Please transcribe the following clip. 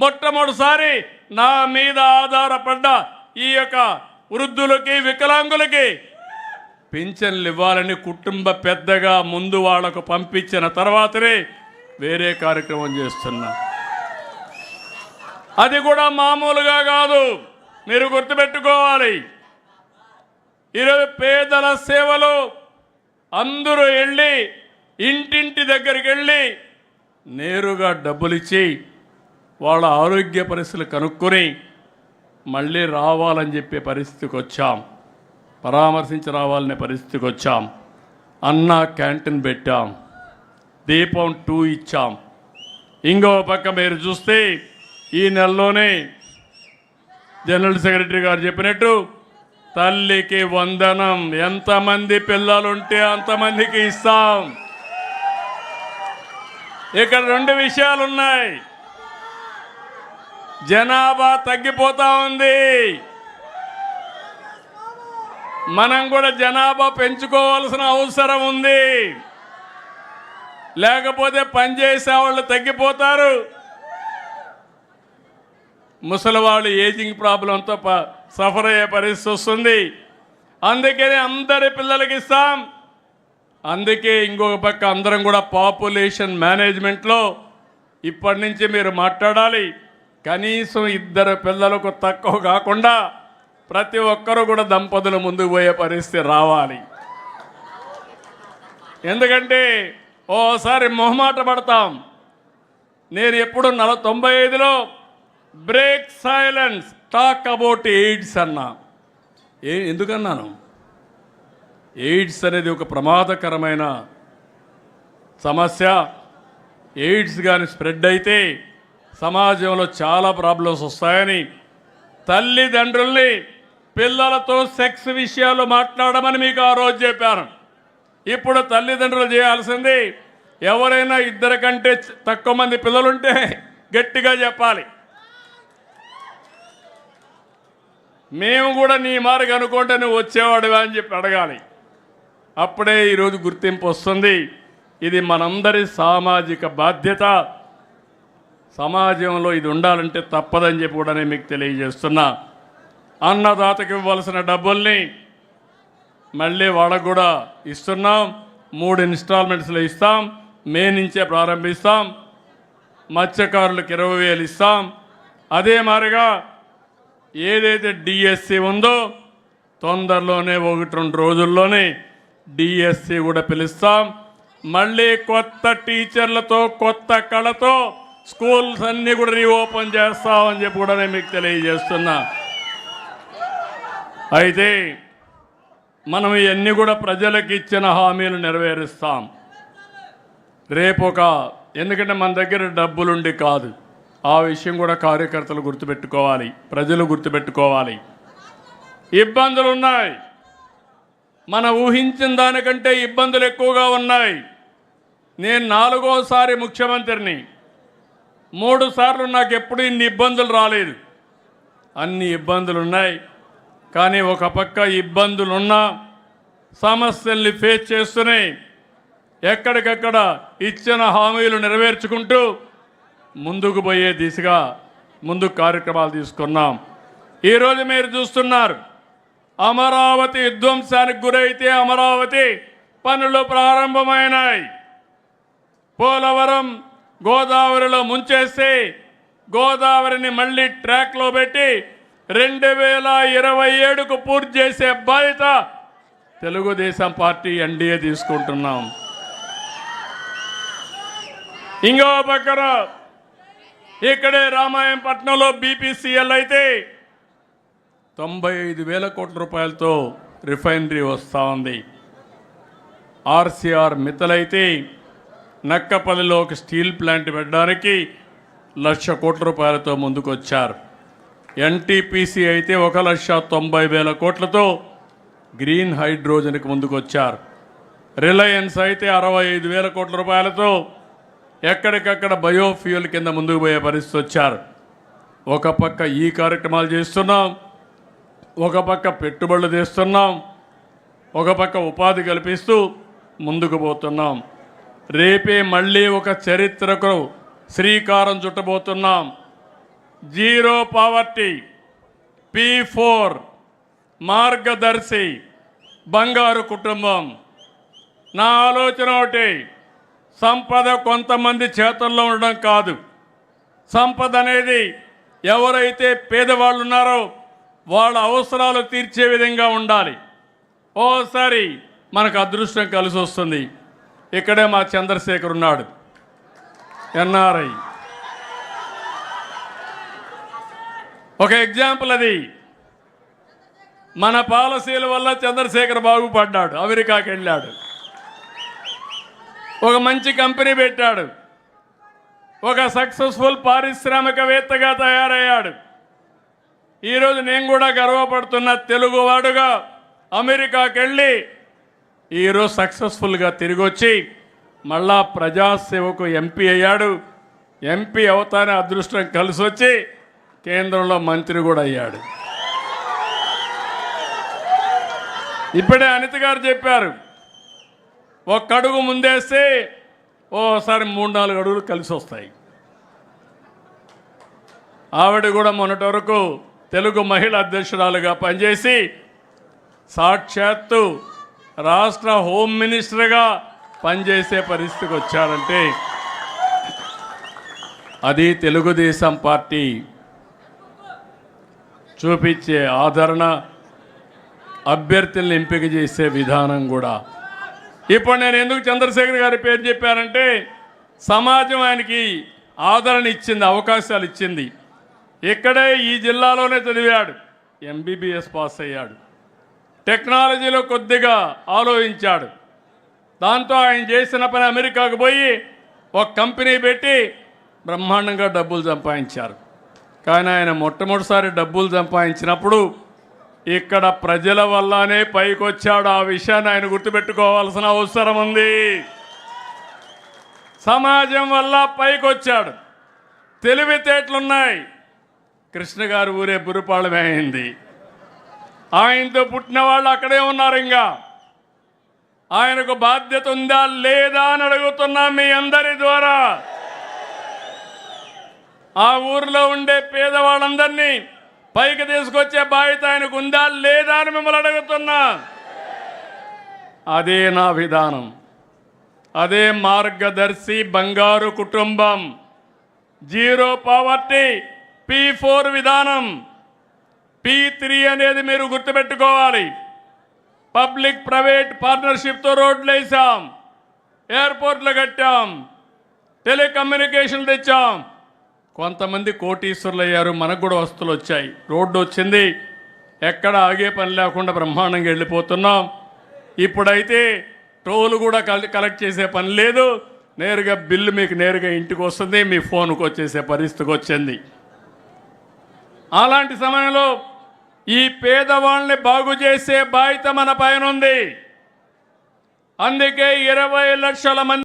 మొట్టమొదటిసారి నా మీద ఆధారపడ్డ ఈ యొక్క వృద్ధులకి వికలాంగులకి పింఛన్లు ఇవ్వాలని కుటుంబ పెద్దగా ముందు వాళ్లకు పంపించిన తర్వాతనే వేరే కార్యక్రమం చేస్తున్నా. అది కూడా మామూలుగా కాదు, మీరు గుర్తుపెట్టుకోవాలి. ఈరోజు పేదల సేవలు అందరూ వెళ్ళి ఇంటింటి దగ్గరికి వెళ్ళి నేరుగా డబ్బులు ఇచ్చి వాళ్ళ ఆరోగ్య పరిస్థితులు కనుక్కొని మళ్ళీ రావాలని చెప్పే పరిస్థితికి వచ్చాం, పరామర్శించి రావాలనే పరిస్థితికి వచ్చాం. అన్నా క్యాంటీన్ పెట్టాం, దీపం 2 ఇచ్చాం. ఇంకో పక్క మీరు చూస్తే ఈ నెలలోనే జనరల్ సెక్రటరీ గారు చెప్పినట్టు తల్లికి వందనం, ఎంతమంది పిల్లలుంటే అంతమందికి ఇస్తాం. ఇక్కడ 2 విషయాలు ఉన్నాయి. జనాభా తగ్గిపోతా ఉంది, మనం కూడా జనాభా పెంచుకోవాల్సిన అవసరం ఉంది. లేకపోతే పనిచేసే వాళ్ళు తగ్గిపోతారు, ముసలివాళ్ళు ఏజింగ్ ప్రాబ్లంతో సఫర్ అయ్యే పరిస్థితి వస్తుంది. అందుకని అందరి పిల్లలకి ఇస్తాం. అందుకే ఇంకొక పక్క అందరం కూడా పాపులేషన్ మేనేజ్మెంట్లో ఇప్పటి నుంచి మీరు మాట్లాడాలి. కనీసం 2 పిల్లలకు తక్కువ కాకుండా ప్రతి ఒక్కరూ కూడా దంపతులు ముందుకు పోయే పరిస్థితి రావాలి. ఎందుకంటే ఓసారి మొహమాట పడతాం. నేను ఎప్పుడు 95లో break silence, talk about AIDS అన్నా. ఎందుకన్నాను? ఎయిడ్స్ అనేది ఒక ప్రమాదకరమైన సమస్య. ఎయిడ్స్ కానీ స్ప్రెడ్ అయితే సమాజంలో చాలా ప్రాబ్లమ్స్ వస్తాయని తల్లిదండ్రుల్ని పిల్లలతో సెక్స్ విషయాలు మాట్లాడమని మీకు ఆ రోజు చెప్పాను. ఇప్పుడు తల్లిదండ్రులు చేయాల్సింది, ఎవరైనా 2 కంటే తక్కువ మంది పిల్లలుంటే గట్టిగా చెప్పాలి. మేము కూడా నీ మార్గం అనుకుంటే నువ్వు వచ్చేవాడుగా అని చెప్పి అడగాలి. అప్పుడే ఈరోజు గుర్తింపు వస్తుంది. ఇది మనందరి సామాజిక బాధ్యత. సమాజంలో ఇది ఉండాలంటే తప్పదని చెప్పి కూడా నేను మీకు తెలియజేస్తున్నా. అన్నదాతకి ఇవ్వాల్సిన డబ్బుల్ని మళ్ళీ వాళ్ళకు కూడా ఇస్తున్నాం. 3 ఇన్స్టాల్మెంట్స్లో ఇస్తాం. మే నుంచే ప్రారంభిస్తాం. మత్స్యకారులకు 20,000 ఇస్తాం. అదే మాదిరిగా ఏదైతే డిఎస్సి ఉందో తొందరలోనే 1-2 రోజుల్లోనే డిఎస్సి కూడా పిలుస్తాం. మళ్ళీ కొత్త టీచర్లతో కొత్త కళతో స్కూల్స్ అన్నీ కూడా రీఓపెన్ చేస్తామని చెప్పి కూడా నేను మీకు తెలియజేస్తున్నా. అయితే మనం ఇవన్నీ కూడా ప్రజలకు ఇచ్చిన హామీలు నెరవేరుస్తాం. ఎందుకంటే మన దగ్గర డబ్బులుండి కాదు, ఆ విషయం కూడా కార్యకర్తలు గుర్తుపెట్టుకోవాలి, ప్రజలు గుర్తుపెట్టుకోవాలి. ఇబ్బందులు ఉన్నాయి, మన ఊహించిన దానికంటే ఇబ్బందులు ఎక్కువగా ఉన్నాయి. నేను 4వసారి ముఖ్యమంత్రిని. 3 సార్లు నాకు ఎప్పుడు ఇన్ని ఇబ్బందులు రాలేదు. అన్ని ఇబ్బందులు ఉన్నాయి. కానీ ఒక పక్క ఇబ్బందులున్నా సమస్యల్ని ఫేస్ చేస్తూనే ఎక్కడికక్కడ ఇచ్చిన హామీలు నెరవేర్చుకుంటూ ముందుకు పోయే దిశగా ముందుకు కార్యక్రమాలు తీసుకున్నాం. ఈరోజు మీరు చూస్తున్నారు, అమరావతి విధ్వంసానికి గురైతే అమరావతి పనులు ప్రారంభమైనాయి. పోలవరం గోదావరిలో ముంచేస్తే గోదావరిని మళ్ళీ ట్రాక్లో పెట్టి 2027కు పూర్తి చేసే బాధ్యత తెలుగుదేశం పార్టీ ఎన్డీఏ తీసుకుంటున్నాం. ఇంకో పక్కన ఇక్కడే రామాయంపట్నంలో బీపీసీఎల్ అయితే 95,000 కోట్ల రూపాయలతో రిఫైనరీ వస్తూ ఉంది. ఆర్సీఆర్ మిత్తలైతే నక్కపల్లిలో ఒక స్టీల్ ప్లాంట్ పెట్టడానికి 1,00,000 కోట్ల రూపాయలతో ముందుకు వచ్చారు. ఎన్టీపీసీ అయితే 1,90,000 కోట్లతో గ్రీన్ హైడ్రోజన్కి ముందుకు వచ్చారు. రిలయన్స్ అయితే 65,000 కోట్ల రూపాయలతో ఎక్కడికక్కడ బయోఫ్యూయల్ కింద ముందుకు పోయే పరిస్థితి వచ్చారు. ఒక పక్క ఈ కార్యక్రమాలు చేస్తున్నాం, ఒక పక్క పెట్టుబడులు తెస్తున్నాం, ఒక పక్క ఉపాధి కల్పిస్తూ ముందుకు పోతున్నాం. రేపే మళ్ళీ ఒక చరిత్రకు శ్రీకారం చుట్టబోతున్నాం. జీరో పావర్టీ, P4 మార్గదర్శి, బంగారు కుటుంబం. నా ఆలోచన ఒకటి, సంపద కొంతమంది చేతుల్లో ఉండడం కాదు. సంపద అనేది ఎవరైతే పేదవాళ్ళు ఉన్నారో వాళ్ళ అవసరాలు తీర్చే విధంగా ఉండాలి. ఓసారి మనకు అదృష్టం కలిసి వస్తుంది. ఇక్కడే మా చంద్రశేఖర్ ఉన్నాడు, NRI. ఒక ఎగ్జాంపుల్ అది. మన పాలసీల వల్ల చంద్రశేఖర్ బాగుపడ్డాడు, అమెరికాకి వెళ్ళాడు, ఒక మంచి కంపెనీ పెట్టాడు, ఒక సక్సెస్ఫుల్ పారిశ్రామికవేత్తగా తయారయ్యాడు. ఈరోజు నేను కూడా గర్వపడుతున్న తెలుగువాడుగా అమెరికాకి వెళ్ళి ఈరోజు సక్సెస్ఫుల్గా తిరిగి వచ్చి మళ్ళా ప్రజాసేవకు ఎంపీ అయ్యాడు. ఎంపీ అవుతానే అదృష్టం కలిసి వచ్చి కేంద్రంలో మంత్రి కూడా అయ్యాడు. ఇప్పుడే అనిత గారు చెప్పారు, ఒక్క అడుగు ముందేస్తే ఓసారి 3-4 అడుగులు కలిసి వస్తాయి. ఆవిడ కూడా మొన్నటి వరకు తెలుగు మహిళా అధ్యక్షురాలుగా పనిచేసి సాక్షాత్తు రాష్ట్ర హోమ్ మినిస్టర్గా పనిచేసే పరిస్థితికి వచ్చారంటే అది తెలుగుదేశం పార్టీ చూపించే ఆదరణ, అభ్యర్థులను ఎంపిక చేసే విధానం కూడా. ఇప్పుడు నేను ఎందుకు చంద్రశేఖర్ గారి పేరు చెప్పానంటే సమాజం ఆయనకి ఆదరణ ఇచ్చింది, అవకాశాలు ఇచ్చింది. ఇక్కడే ఈ జిల్లాలోనే చదివాడు, MBBS పాస్ అయ్యాడు, టెక్నాలజీలో కొద్దిగా ఆలోచించాడు. దాంతో ఆయన చేసిన పని అమెరికాకు పోయి ఒక కంపెనీ పెట్టి బ్రహ్మాండంగా డబ్బులు సంపాదించారు. కానీ ఆయన మొట్టమొదటిసారి డబ్బులు సంపాదించినప్పుడు ఇక్కడ ప్రజల వల్లనే పైకొచ్చాడు. ఆ విషయాన్ని ఆయన గుర్తుపెట్టుకోవాల్సిన అవసరం ఉంది. సమాజం వల్ల పైకొచ్చాడు, తెలివితేటలున్నాయి. కృష్ణ గారు ఊరే బురుపాళెమే అయింది. ఆయనతో పుట్టిన వాళ్ళు అక్కడే ఉన్నారు. ఇంకా ఆయనకు బాధ్యత ఉందా లేదా అని అడుగుతున్నా మీ అందరి ద్వారా. ఆ ఊరిలో ఉండే పేదవాళ్ళందరినీ పైకి తీసుకొచ్చే బాధ్యత ఆయనకు ఉందా లేదా అని మిమ్మల్ని అడుగుతున్నా. అదే నా విధానం, అదే మార్గదర్శి, బంగారు కుటుంబం, జీరో పావర్టీ, P4 విధానం. P3 అనేది మీరు గుర్తుపెట్టుకోవాలి. పబ్లిక్ ప్రైవేట్ పార్ట్నర్షిప్తో రోడ్లు వేసాం, ఎయిర్పోర్ట్లు కట్టాం, టెలికమ్యూనికేషన్లు తెచ్చాం. కొంతమంది కోటీశ్వరులు అయ్యారు, మనకు కూడా వస్తువులు వచ్చాయి, రోడ్డు వచ్చింది, ఎక్కడ ఆగే పని లేకుండా బ్రహ్మాండంగా వెళ్ళిపోతున్నాం. ఇప్పుడైతే టోల్ కూడా కలెక్ట్ చేసే పని లేదు, నేరుగా బిల్లు మీకు నేరుగా ఇంటికి వస్తుంది, మీ ఫోన్కి వచ్చేసే పరిస్థితికి వచ్చింది. అలాంటి సమయంలో ఈ పేదవాళ్ళని బాగు చేసే బాధ్యత మన పైన ఉంది. అందుకే 20 లక్షల మంది